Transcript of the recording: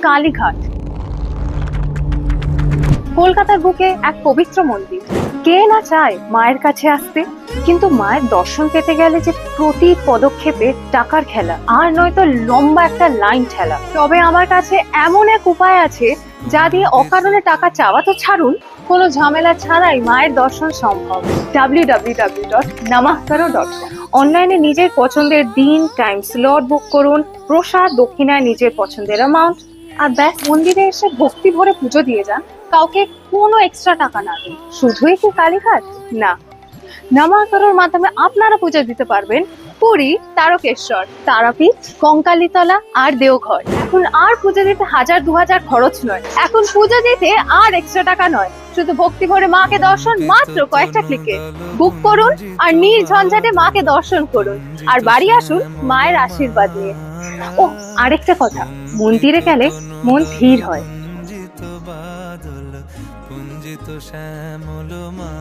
কালীঘাট কলকাতার বুকে এক পবিত্র মন্দির। কে না চায় মায়ের কাছে আসতে, কিন্তু মায়ের দর্শন পেতে গেলে যে প্রতি পদক্ষেপে টাকার খেলা, আর নয়তো লম্বা একটা লাইন ঠেলা। তবে আমার কাছে এমন এক উপায় আছে যা দিয়ে অকারণে টাকা চাওয়া তো ছাড়ুন, কোনো ঝামেলা ছাড়াই মায়ের দর্শন সম্ভব। www.namaskaro.com। অনলাইনে নিজের পছন্দের দিন, টাইম স্লট বুক করুন, প্রসাদ দক্ষিণায় নিজের পছন্দের অ্যামাউন্ট, আর ব্যাস মন্দিরে এসে ভক্তি ভরে পুজো দিয়ে যান, কাউকে কোনো এক্সট্রা টাকা না দিন। শুধুই কি কালীঘাট না, নামাকারোর মাধ্যমে আপনারা পুজো দিতে পারবেন পুরী, তারকেশ্বর, তারাপীঠ, কঙ্কালীতলা আর দেওঘর। এখন আর পুজো দিতে 1000-2000 খরচ নয়, এখন পুজো দিতে আর এক্সট্রা টাকা নয়, শুধু ভক্তি ভরে মাকে দর্শন মাত্র কয়েকটা ক্লিকে। বুক করুন আর নির্ঝঞ্ঝাটে মাকে দর্শন করুন, আর বাড়ি আসুন মায়ের আশীর্বাদ নিয়ে। ও আরেকটা কথা, মন্দিরে গেলে মন ধীর হয়। কুঞ্জিত বাদল কুঞ্জিত শ্যামল মা।